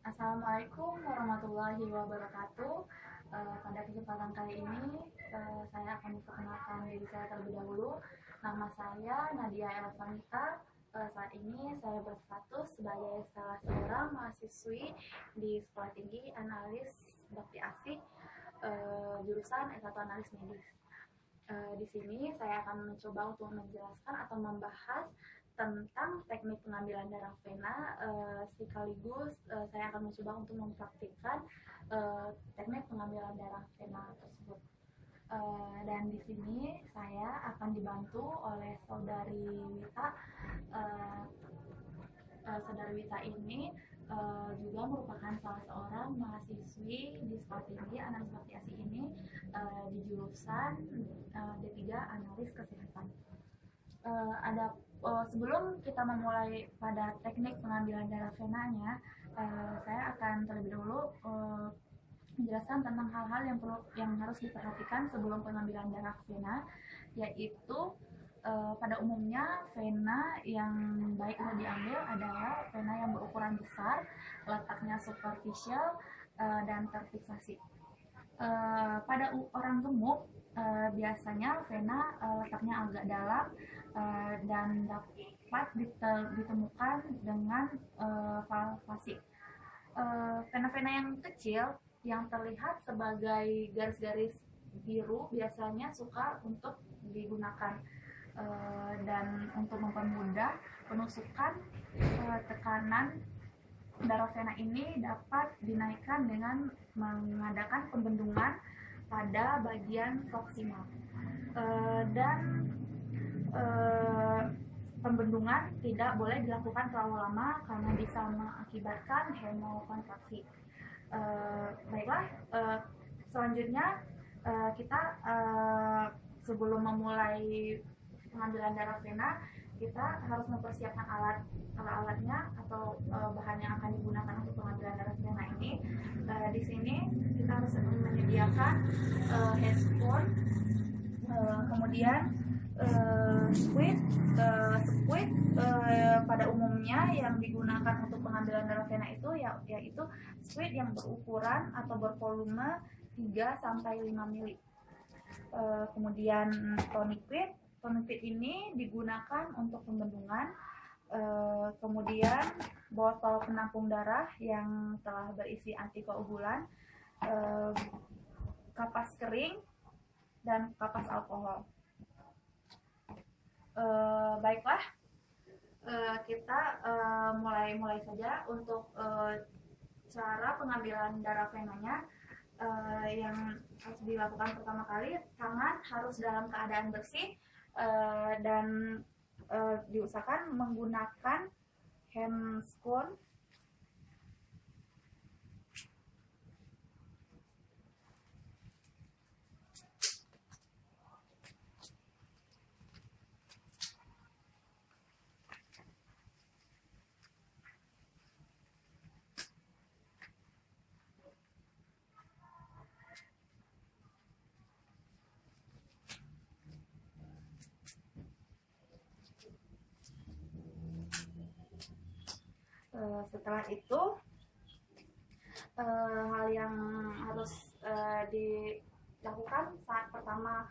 Assalamualaikum warahmatullahi wabarakatuh. Pada kesempatan kali ini, saya akan memperkenalkan diri saya terlebih dahulu. Nama saya Nadia Elvanita. Saat ini saya berstatus sebagai salah seorang mahasiswi di Sekolah Tinggi Analis Bakti Asih, jurusan S1 Analis Medis. Di sini saya akan mencoba untuk menjelaskan atau membahas tentang teknik pengambilan darah vena, sekaligus saya akan mencoba untuk mempraktikkan teknik pengambilan darah vena tersebut. Dan di sini saya akan dibantu oleh saudari Wita. Saudari Wita ini juga merupakan salah seorang mahasiswi di Sekolah Tinggi Analis Bakti Asih ini, di jurusan D3 Analis Kesehatan. Sebelum kita memulai pada teknik pengambilan darah venanya, saya akan terlebih dahulu menjelaskan tentang hal-hal yang harus diperhatikan sebelum pengambilan darah vena, yaitu pada umumnya vena yang baik untuk diambil adalah vena yang berukuran besar, letaknya superficial, dan terfiksasi. Pada orang gemuk biasanya vena letaknya agak dalam dan dapat ditemukan dengan valvasi. Vena-vena yang kecil yang terlihat sebagai garis-garis biru biasanya suka untuk digunakan, dan untuk mempermudah penusukan, tekanan darah vena ini dapat dinaikkan dengan mengadakan pembendungan pada bagian proksimal, dan pembendungan tidak boleh dilakukan terlalu lama karena bisa mengakibatkan hemokontraksi. Baiklah, selanjutnya kita sebelum memulai pengambilan darah vena, kita harus mempersiapkan alat-alatnya atau bahan yang akan digunakan untuk pengambilan darah vena ini. Di sini kita harus menyediakan handscoon, kemudian squid. Pada umumnya yang digunakan untuk pengambilan darah vena itu yaitu squid yang berukuran atau bervolume 3-5 ml. Kemudian tonic quid ini digunakan untuk pembendungan. Kemudian botol penampung darah yang telah berisi antikoagulan, kapas kering, dan kapas alkohol. Baiklah, kita mulai saja untuk cara pengambilan darah venanya. Yang harus dilakukan pertama kali, tangan harus dalam keadaan bersih, dan diusahakan menggunakan handscoon. Setelah itu, hal yang harus dilakukan saat pertama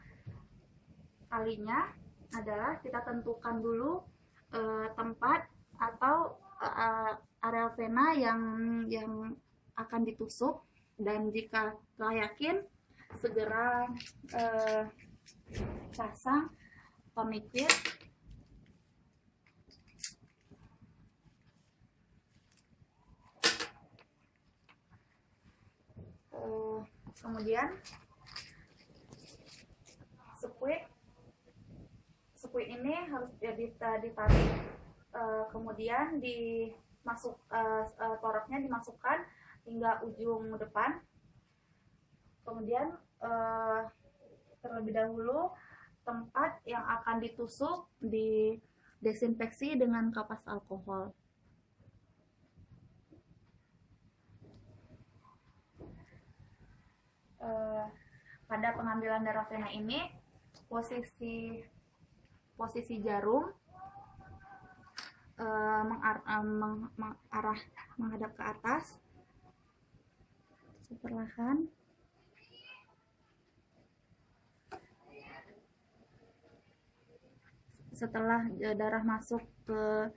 kalinya adalah kita tentukan dulu tempat atau area vena yang akan ditusuk, dan jika telah yakin, segera pasang tonic quid. Kemudian squid ini harus ditarik, kemudian toroknya dimasukkan hingga ujung depan. Kemudian terlebih dahulu tempat yang akan ditusuk didesinfeksi dengan kapas alkohol. Pada pengambilan darah vena ini, posisi jarum menghadap ke atas, perlahan. Setelah darah masuk ke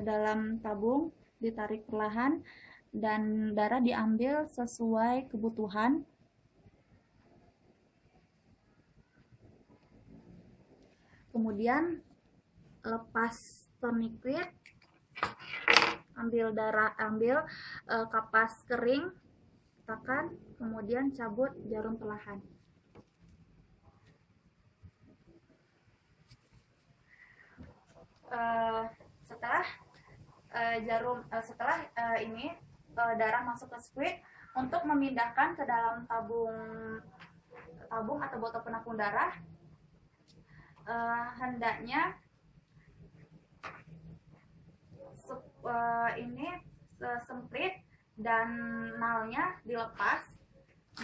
dalam tabung, ditarik perlahan dan darah diambil sesuai kebutuhan. Kemudian lepas tourniquet, ambil kapas kering, tekan, kemudian cabut jarum perlahan. Setelah darah masuk ke squid, untuk memindahkan ke dalam tabung atau botol penampung darah, hendaknya semprit dan nalnya dilepas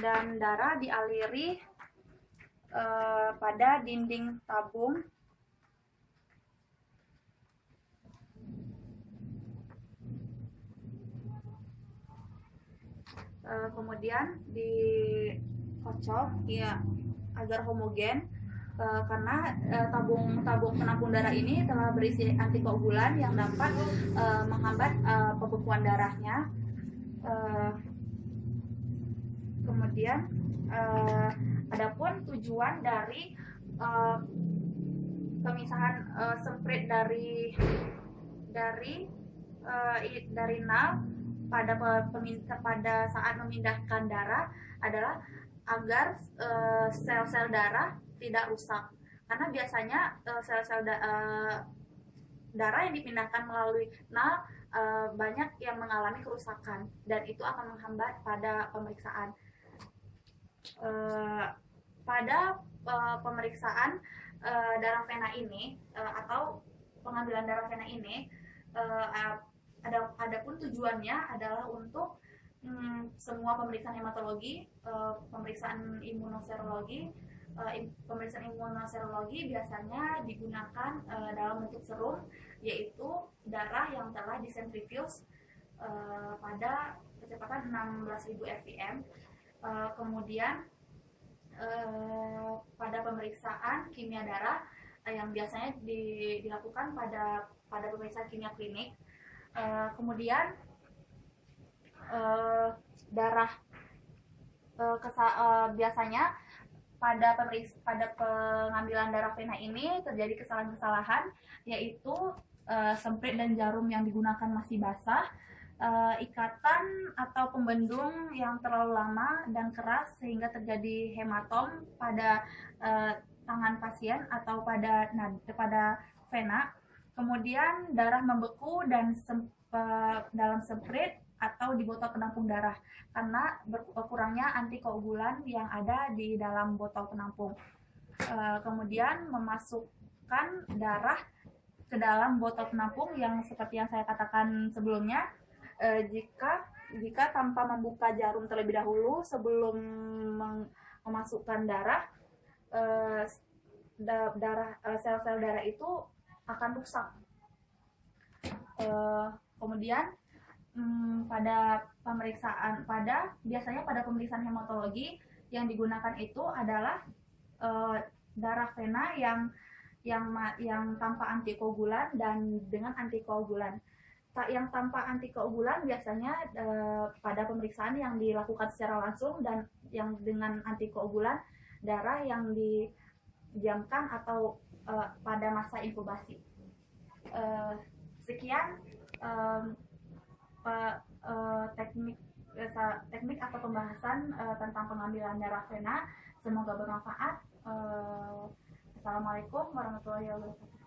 dan darah dialiri pada dinding tabung. Kemudian dikocok ya agar homogen, karena tabung penampung darah ini telah berisi antikoagulan yang dapat menghambat pembekuan darahnya. Kemudian adapun tujuan dari pemisahan semprit dari nal pada saat memindahkan darah adalah agar sel-sel darah tidak rusak, karena biasanya sel-sel darah yang dipindahkan melalui nal banyak yang mengalami kerusakan dan itu akan menghambat pada pemeriksaan. Pada pemeriksaan darah vena ini atau pengambilan darah vena ini, adapun tujuannya adalah untuk semua pemeriksaan hematologi, pemeriksaan imunoserologi. Pemeriksaan imunoserologi biasanya digunakan dalam bentuk serum, yaitu darah yang telah disentrifuse pada kecepatan 16.000 rpm. Kemudian pada pemeriksaan kimia darah yang biasanya dilakukan pada pemeriksaan kimia klinik. Kemudian darah biasanya pada pengambilan darah vena ini terjadi kesalahan-kesalahan, yaitu semprit dan jarum yang digunakan masih basah, ikatan atau pembendung yang terlalu lama dan keras sehingga terjadi hematom pada tangan pasien atau pada vena. Kemudian darah membeku dan dalam semprit atau di botol penampung darah karena berkurangnya antikoagulan yang ada di dalam botol penampung. Kemudian memasukkan darah ke dalam botol penampung yang seperti yang saya katakan sebelumnya, jika tanpa membuka jarum terlebih dahulu sebelum memasukkan darah, sel-sel darah itu akan rusak. Kemudian biasanya pada pemeriksaan hematologi yang digunakan itu adalah darah vena yang tanpa antikoagulan dan dengan antikoagulan. Yang tanpa antikoagulan biasanya pada pemeriksaan yang dilakukan secara langsung, dan yang dengan antikoagulan darah yang didiamkan atau pada masa inkubasi. Sekian teknik atau pembahasan tentang pengambilan darah vena. Semoga bermanfaat. Assalamualaikum warahmatullahi wabarakatuh.